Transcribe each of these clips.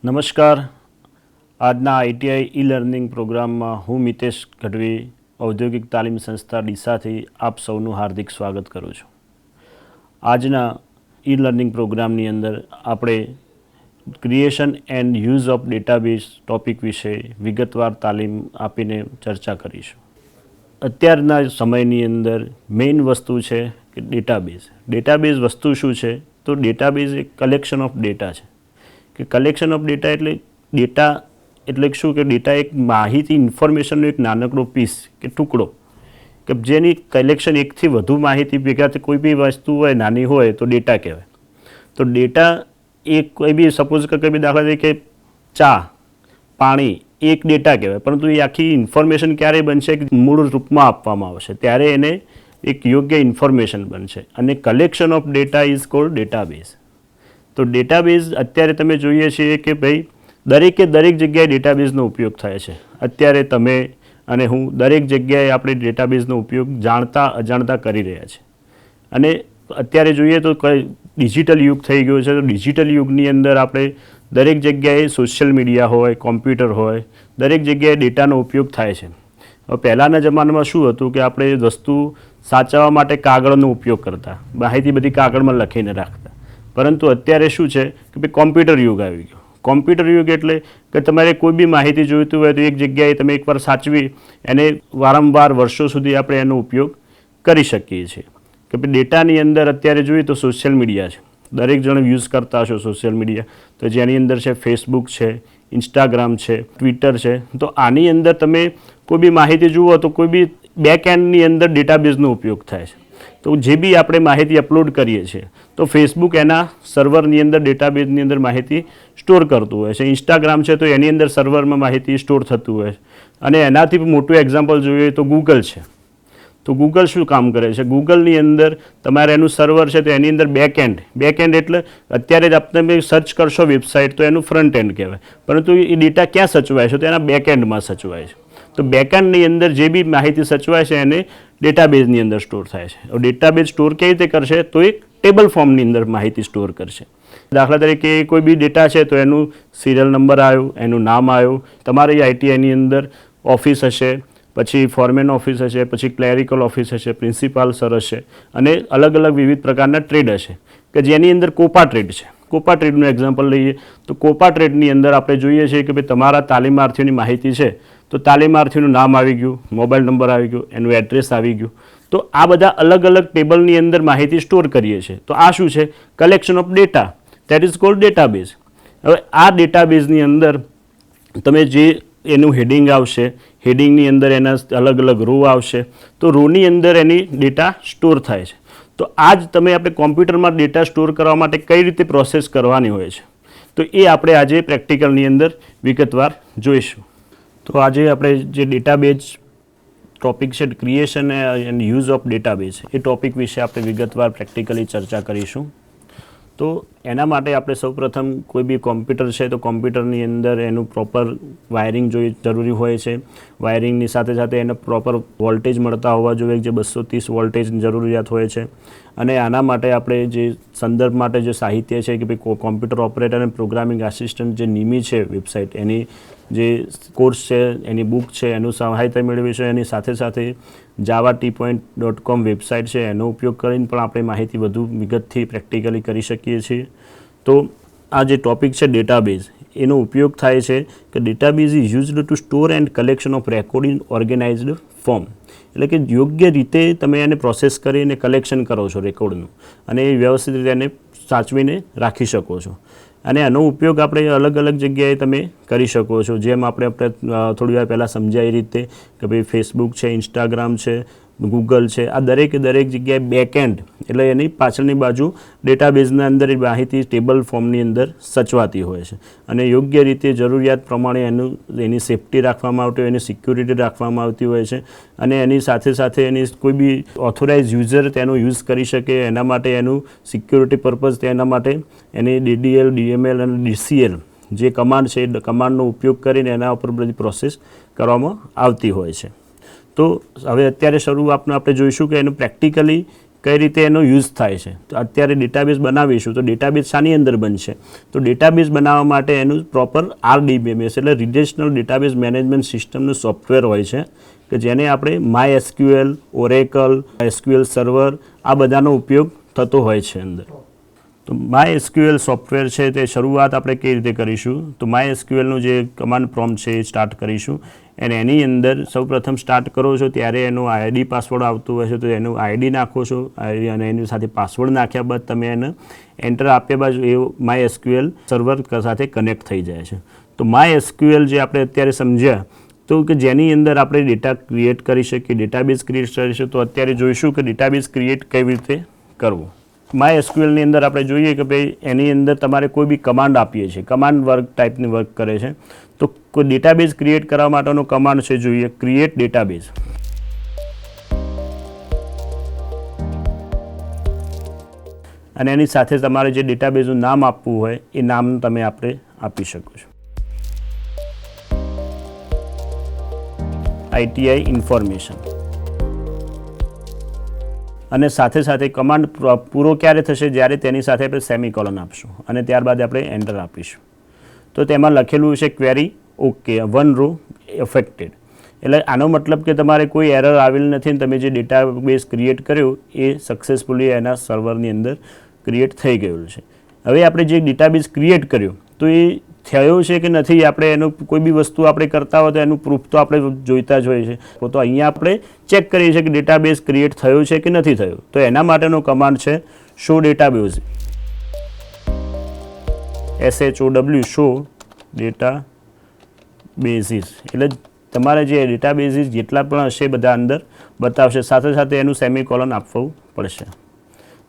નમસ્કાર. આજના ITI e learning પ્રોગ્રામમાં હું મિતેશ ગઢવી ઔદ્યોગિક તાલીમ સંસ્થા ડીસાથી આપ સૌનું હાર્દિક સ્વાગત કરું છું. આજના ઈ લર્નિંગ પ્રોગ્રામની અંદર આપણે creation and use of database topic વિશે વિગતવાર તાલીમ આપીને ચર્ચા કરીશું. અત્યારના સમયની અંદર મેઇન વસ્તુ છે કે ડેટાબેઝ. ડેટાબેઝ વસ્તુ શું છે? તો ડેટાબેઝ એક કલેક્શન ઓફ ડેટા છે. કે કલેક્શન ઓફ ડેટા એટલે શું કે ડેટા એક માહિતી ઇન્ફોર્મેશનનો એક નાનકડો પીસ કે ટુકડો કે જેની કલેક્શન એકથી વધુ માહિતી ભેગા કોઈ બી વસ્તુ હોય નાની હોય તો ડેટા કહેવાય. તો ડેટા એક કોઈ બી સપોઝ કે કોઈ બી દાખલા તરીકે ચા પાણી એક ડેટા કહેવાય, પરંતુ એ આખી ઇન્ફોર્મેશન ક્યારે બનશે કે મૂળ રૂપમાં આપવામાં આવશે ત્યારે એને એક યોગ્ય ઇન્ફોર્મેશન બનશે. અને collection of data is called database. તો ડેટાબેઝ અત્યારે તમે જોઈએ છીએ કે ભાઈ દરેક જગ્યાએ ડેટાબેઝનો ઉપયોગ થાય છે. અત્યારે તમે અને હું દરેક જગ્યાએ આપણે ડેટાબેઝનો ઉપયોગ જાણતા અજાણતા કરી રહ્યા છીએ. અને અત્યારે જોઈએ તો ડિજિટલ યુગ થઈ ગયો છે. તો ડિજિટલ યુગની અંદર આપણે દરેક જગ્યાએ સોશિયલ મીડિયા હોય, કોમ્પ્યુટર હોય, દરેક જગ્યાએ ડેટાનો ઉપયોગ થાય છે. હવે પહેલાંના જમાનામાં શું હતું કે આપણે વસ્તુ સાચવવા માટે કાગળનો ઉપયોગ કરતા, માહિતી બધી કાગળમાં લખીને રાખતા. પરંતુ અત્યારે શું છે કે ભાઈ કોમ્પ્યુટર યુગ આવી ગયો. કોમ્પ્યુટર યુગ એટલે કે તમારે કોઈ બી માહિતી જોઈતું હોય તો એક જગ્યાએ તમે એકવાર સાચવી એને વારંવાર વર્ષો સુધી આપણે એનો ઉપયોગ કરી શકીએ છીએ. કે ભાઈ ડેટાની અંદર અત્યારે જોઈએ તો સોશિયલ મીડિયા છે. દરેક જણ યુઝ કરતા હશો સોશિયલ મીડિયા. તો જેની અંદર છે ફેસબુક છે, ઇન્સ્ટાગ્રામ છે, ટ્વિટર છે. તો આની અંદર તમે કોઈ બી માહિતી જુઓ તો કોઈ બી બેક એન્ડની અંદર ડેટાબેઝનો ઉપયોગ થાય છે. તો જે બી આપણે માહિતી અપલોડ કરીએ છીએ તો ફેસબુક એના સર્વરની અંદર ડેટાબેઝની અંદર માહિતી સ્ટોર કરતું હોય છે. ઇન્સ્ટાગ્રામ છે તો એની અંદર સર્વરમાં માહિતી સ્ટોર થતું હોય છે. અને એનાથી મોટું એક્ઝામ્પલ જોઈએ તો ગૂગલ છે. તો ગૂગલ શું કામ કરે છે? ગૂગલની અંદર તમારે એનું સર્વર છે તો એની અંદર બેક એન્ડ એટલે અત્યારે જ તમે સર્ચ કરશો વેબસાઇટ તો એનું ફ્રન્ટ એન્ડ કહેવાય, પરંતુ એ ડેટા ક્યાં સચવાય છે? તો એના બેક એન્ડમાં સચવાય છે. તો બેકએન્ડની અંદર જે બી માહિતી સચવાય છે એને ડેટાબેઝની અંદર સ્ટોર થાય છે. ડેટાબેઝ સ્ટોર કેવી રીતે કરશે? તો એક ટેબલ ફોર્મની અંદર માહિતી સ્ટોર કરશે. દાખલા તરીકે કોઈ બી ડેટા છે તો એનું સિરિયલ નંબર આવ્યો, એનું નામ આવ્યું. તમારી આઈટીઆઈની અંદર ઓફિસ હશે, પછી ફોરમેન ઓફિસ હશે, પછી ક્લેરિકલ ઓફિસ હશે, પ્રિન્સિપાલ સર હશે, અને અલગ અલગ વિવિધ પ્રકારના ટ્રેડ હશે કે જેની અંદર કોપા ટ્રેડ છે. કોપા ટ્રેડનું એક્ઝામ્પલ લઈએ તો કોપા ટ્રેડની અંદર આપણે જોઈએ છીએ કે ભાઈ તમારા તાલીમાર્થીઓની માહિતી છે તો તાલીમાર્થીનું નામ આવી ગયું, મોબાઈલ નંબર આવી ગયો, એનું એડ્રેસ આવી ગયું. તો આ બધા અલગ અલગ ટેબલની અંદર માહિતી સ્ટોર કરીએ છીએ. તો આ શું છે? Collection of data, that is called database. હવે આ ડેટાબેઝની અંદર તમે જે એનું હેડિંગ આવશે, હેડિંગની અંદર એના અલગ અલગ રો આવશે, તો રોની અંદર એની ડેટા સ્ટોર થાય છે. તો આ જ તમે આપણે કોમ્પ્યુટરમાં ડેટા સ્ટોર કરવા માટે કઈ રીતે પ્રોસેસ કરવાની હોય છે તો એ આપણે આજે પ્રેક્ટિકલની અંદર વિગતવાર જોઈશું. તો આજે આપણે જે ડેટાબેઝ ટોપિક છે creation and use of database A topic વિશે આપણે વિગતવાર પ્રેક્ટિકલી ચર્ચા કરીશું. તો એના માટે આપણે સૌપ્રથમ કોઈ બી કોમ્પ્યુટર છે તો કોમ્પ્યુટરની અંદર એનું પ્રોપર વાયરિંગ જરૂરી હોય છે. વાયરિંગની સાથે સાથે એને પ્રોપર વોલ્ટેજ મળતા હોવા જોઈએ, જે 230 વોલ્ટેજની જરૂરિયાત હોય છે. અને આના માટે આપણે જે સંદર્ભ માટે જે સાહિત્ય છે કે ભાઈ કોમ્પ્યુટર ઓપરેટર અને પ્રોગ્રામિંગ આસિસ્ટન્ટ જે નિમી છે વેબસાઇટ, એની જે કોર્સ છે, એની બુક છે, એનું સહાયતા મેળવીશું. એની સાથે સાથે java-t.com વેબસાઇટ છે એનો ઉપયોગ કરીને પણ આપણે માહિતી વધુ વિગતથી પ્રેક્ટિકલી કરી શકીએ છીએ. તો આ જે ટોપિક છે ડેટાબેઝ, એનો ઉપયોગ થાય છે કે database is used to store and collection of record in organised form. એટલે કે યોગ્ય રીતે તમે એને પ્રોસેસ કરીને કલેક્શન કરો છો રેકોર્ડનું, અને એ વ્યવસ્થિત રીતે એને સાચવીને રાખી શકો છો. અને આનો ઉપયોગ આપણે અલગ અલગ જગ્યાએ તમે કરી શકો છો. જેમ આપણે થોડી વાર પહેલાં સમજાય એ રીતે કે ભાઈ ફેસબુક છે, ઇન્સ્ટાગ્રામ છે, ગૂગલ છે, આ દરેકે દરેક જગ્યાએ બેકએન્ડ એટલે એની પાછળની બાજુ ડેટાબેઝના અંદર એ માહિતી ટેબલ ફોર્મની અંદર સચવાતી હોય છે. અને યોગ્ય રીતે જરૂરિયાત પ્રમાણે એની સેફ્ટી રાખવામાં આવતી હોય, એની સિક્યુરિટી રાખવામાં આવતી હોય છે. અને એની સાથે સાથે એની કોઈ બી ઓથોરાઇઝ યુઝર તેનો યુઝ કરી શકે એના માટે એનું સિક્યુરિટી પર્પઝ તેના માટે એની DDL, DML અને DCL જે કમાન્ડ છે એ કમાન્ડનો ઉપયોગ કરીને એના ઉપર બધી પ્રોસેસ કરવામાં આવતી હોય છે. તો હવે અત્યારે શરૂઆતમાં આપણે જોઈશું કે એનું પ્રેક્ટિકલી કઈ રીતે એનો યુઝ થાય છે. તો અત્યારે ડેટાબેઝ બનાવીશું તો ડેટાબેઝ શાની અંદર બનશે? તો ડેટાબેઝ બનાવવા માટે એનું પ્રોપર RDBMS એટલે રિલેશનલ ડેટાબેઝ મેનેજમેન્ટ સિસ્ટમનું સોફ્ટવેર હોય છે કે જેને આપણે MySQL, Oracle, SQL સર્વર આ બધાનો ઉપયોગ થતો હોય છે અંદર. તો MySQL સોફ્ટવેર છે તે શરૂઆત આપણે કઈ રીતે કરીશું? તો MySQLનું જે કમાન્ડ પ્રોમ્પ્ટ છે એ સ્ટાર્ટ કરીશું અને એની અંદર સૌપ્રથમ સ્ટાર્ટ કરો છો ત્યારે એનો ID પાસવર્ડ આવતું હોય છે તો એનું ID નાખો છો અને એની સાથે પાસવર્ડ નાખ્યા બાદ તમે એને એન્ટર આપ્યા બાદ એ MySQL સર્વર સાથે કનેક્ટ થઈ જાય છે. તો MySQL જે આપણે અત્યારે સમજ્યા તો કે જેની અંદર આપણે ડેટા ક્રિએટ કરી શકીએ, ડેટાબેઝ ક્રિએટ કરીશું. તો અત્યારે જોઈશું કે ડેટાબેઝ ક્રિએટ કેવી રીતે કરવું. MySQLની અંદર આપણે જોઈએ કે ભાઈ એની અંદર તમારે કોઈ બી કમાન્ડ આપીએ છીએ, કમાન્ડ વર્ક ટાઈપની વર્ક કરે છે. તો કોઈ ડેટાબેઝ ક્રિએટ કરવા માટેનો કમાન્ડ છે જોઈએ ક્રિએટ ડેટાબેઝ. અને એની સાથે તમારે જે ડેટાબેઝનું નામ આપવું હોય એ નામ તમે આપણે આપી શકો છો. ITI information. અને સાથે સાથે કમાન્ડ પૂરો ક્યારે થશે? જ્યારે તેની સાથે આપણે સેમિકોલન આપશું અને ત્યારબાદ આપણે એન્ટર આપીશું. તો તેમાં લખેલું છે ક્વેરી ઓકે 1 રો અફેક્ટેડ. એટલે આનો મતલબ કે તમારે કોઈ એરર આવેલ નથી અને તમે જે ડેટાબેઝ ક્રિએટ કર્યો એ સક્સેસફુલી એના સર્વરની અંદર ક્રિએટ થઈ ગયેલું છે. હવે આપણે જે ડેટાબેઝ ક્રિએટ કર્યો તો એ થયો છે કે નથી, આપણે એનું કોઈ બી વસ્તુ આપણે કરતા હોય તો એનું પ્રૂફ તો આપણે જોઈતા જ હોય છે. તો અહીંયા આપણે ચેક કરીએ છીએ કે ડેટાબેઝ ક્રિએટ થયો છે કે નથી થયો. તો એના માટેનો કમાન્ડ છે શો ડેટાબેઝ, SHOW શો ડેટાબેઝિસ. એટલે તમારે જે ડેટાબેઝિસ જેટલા પણ હશે બધા અંદર બતાવશે, સાથે સાથે એનું સેમિકોલન આપવું પડશે.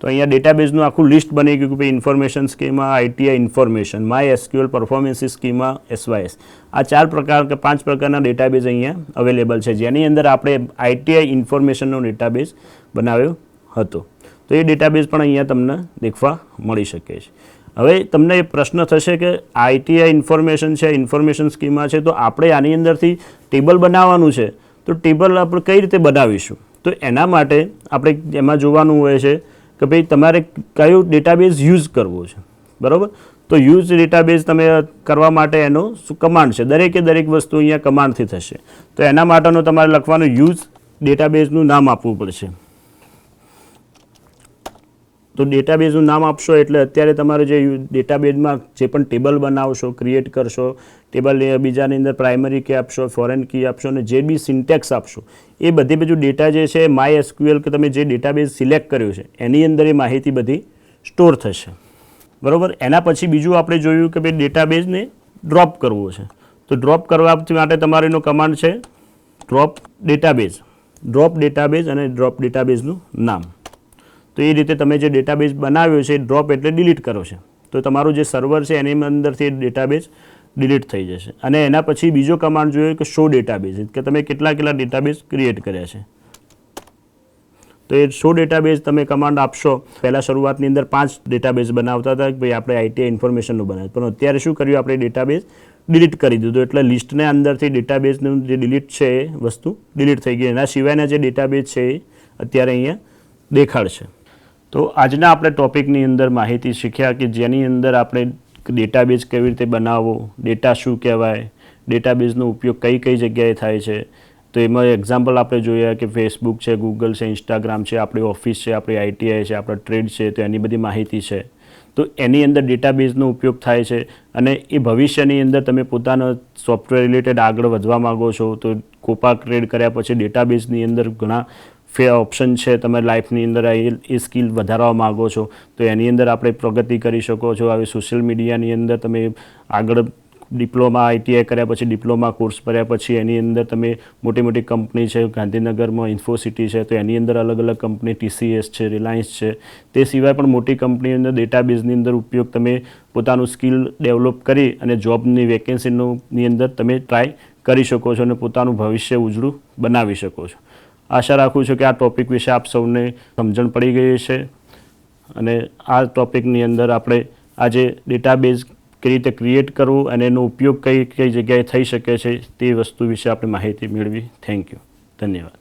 તો અહીંયા ડેટાબેઝનું આખું લિસ્ટ બની ગયું કે ભાઈ information schema ITI information, MySQL performance schema SYS. આ 4 પ્રકાર કે 5 પ્રકારના ડેટાબેઝ અહીંયા અવેલેબલ છે જેની અંદર આપણે ITI ઇન્ફોર્મેશનનો ડેટાબેઝ બનાવ્યો હતો. તો એ ડેટાબેઝ પણ અહીંયા તમને દેખવા મળી શકે છે. હવે તમને એ પ્રશ્ન થશે કે ITI ઇન્ફોર્મેશન છે, ઇન્ફોર્મેશન સ્કીમા છે, તો આપણે આની અંદરથી ટેબલ બનાવવાનું છે તો ટેબલ આપણે કઈ રીતે બનાવીશું? તો એના માટે આપણે એમાં જોવાનું હોય છે કે ભાઈ તમારે કયો ડેટાબેઝ યુઝ કરવો છે, બરાબર? તો યુઝ ડેટાબેઝ તમે કરવા માટે એનો શું કમાન્ડ છે? દરેકે દરેક વસ્તુ અહીંયા કમાન્ડથી થશે. તો એના માટેનો તમારે લખવાનું યુઝ ડેટાબેઝનું નામ આપવું પડશે. તો ડેટાબેઝનું નામ આપશો એટલે અત્યારે તમારે જે ડેટાબેઝમાં જે પણ ટેબલ બનાવશો, ક્રિએટ કરશો, ટેબલ બીજાની અંદર પ્રાઇમરી કી આપશો, ફોરેન કી આપશો અને જે બી સિન્ટેક્સ આપશો એ બધી બધું ડેટા જે છે MySQL કે તમે જે ડેટાબેઝ સિલેક્ટ કર્યું છે એની અંદર એ માહિતી બધી સ્ટોર થશે, બરાબર? એના પછી બીજું આપણે જોયું કે ભાઈ ડેટાબેઝને ડ્રોપ કરવો છે. તો ડ્રોપ કરવા માટે તમારે એનો કમાન્ડ છે ડ્રોપ ડેટાબેઝ. ડ્રોપ ડેટાબેઝ અને ડ્રોપ ડેટાબેઝનું નામ. તો એ રીતે તમે જે ડેટાબેઝ બનાવ્યો છે ડ્રોપ એટલે ડિલીટ કરો છે. તો તમારું જે સર્વર છે એની અંદરથી ડેટાબેઝ ડિલીટ થઈ જશે. અને એના પછી બીજો કમાન્ડ જોયો કે શો ડેટાબેઝ, કે તમે કેટલા ડેટાબેઝ ક્રિએટ કર્યા છે. તો એ શો ડેટાબેઝ તમે કમાન્ડ આપશો. પહેલાં શરૂઆતની અંદર 5 ડેટાબેઝ બનાવતા હતા કે ભાઈ આપણે ITI ઇન્ફોર્મેશનનું બનાવ્યું, પણ અત્યારે શું કર્યું આપણે ડેટાબેઝ ડિલીટ કરી દીધું. એટલે લિસ્ટને અંદરથી ડેટાબેઝનું જે ડિલીટ છે એ વસ્તુ ડિલીટ થઈ ગઈ. એના સિવાયના જે ડેટાબેઝ છે એ અત્યારે અહીંયા દેખાડશે. તો આજના આપણે ટૉપિકની અંદર માહિતી શીખ્યા કે જેની અંદર આપણે ડેટાબેઝ કેવી રીતે બનાવવો, ડેટા શું કહેવાય, ડેટાબેઝનો ઉપયોગ કઈ કઈ જગ્યાએ થાય છે. તો એમાં એક્ઝામ્પલ આપણે જોયા કે ફેસબુક છે, ગૂગલ છે, ઇન્સ્ટાગ્રામ છે, આપણી ઓફિસ છે, આપણી ITI છે, આપણા ટ્રેડ છે, તો એની બધી માહિતી છે. તો એની અંદર ડેટાબેઝનો ઉપયોગ થાય છે અને એ ભવિષ્યની અંદર તમે પોતાના સોફ્ટવેર રિલેટેડ આગળ વધવા માગો છો તો કોપા ટ્રેડ કર્યા પછી ડેટાબેઝની અંદર ઘણા ઓપ્શન છે. તમે લાઈફની અંદર એ સ્કિલ વધારવા માગો છો તો એની અંદર આપણે પ્રગતિ કરી શકો છો. હવે સોશિયલ મીડિયાની અંદર તમે આગળ ડિપ્લોમા ITI કર્યા પછી ડિપ્લોમા કોર્સ કર્યા પછી એની અંદર તમે મોટી મોટી કંપની છે, ગાંધીનગરમાં ઇન્ફોસિટી છે, તો એની અંદર અલગ અલગ કંપની TCS છે, રિલાયન્સ છે, તે સિવાય પણ મોટી કંપનીની અંદર ડેટાબેઝની અંદર ઉપયોગ તમે પોતાનું સ્કિલ ડેવલપ કરી અને જોબની વેકેન્સીની અંદર તમે ટ્રાય કરી શકો છો અને પોતાનું ભવિષ્ય ઉજળું બનાવી શકો છો. આશા રાખું છું કે આ ટૉપિક વિશે આપ સૌને સમજણ પડી ગઈ છે અને આ ટૉપિકની અંદર આપણે આજે ડેટાબેઝ કઈ રીતે ક્રિએટ કરવું અને એનો ઉપયોગ કઈ કઈ જગ્યાએ થઈ શકે છે તે વસ્તુ વિશે આપણે માહિતી મેળવી. Thank you. ધન્યવાદ.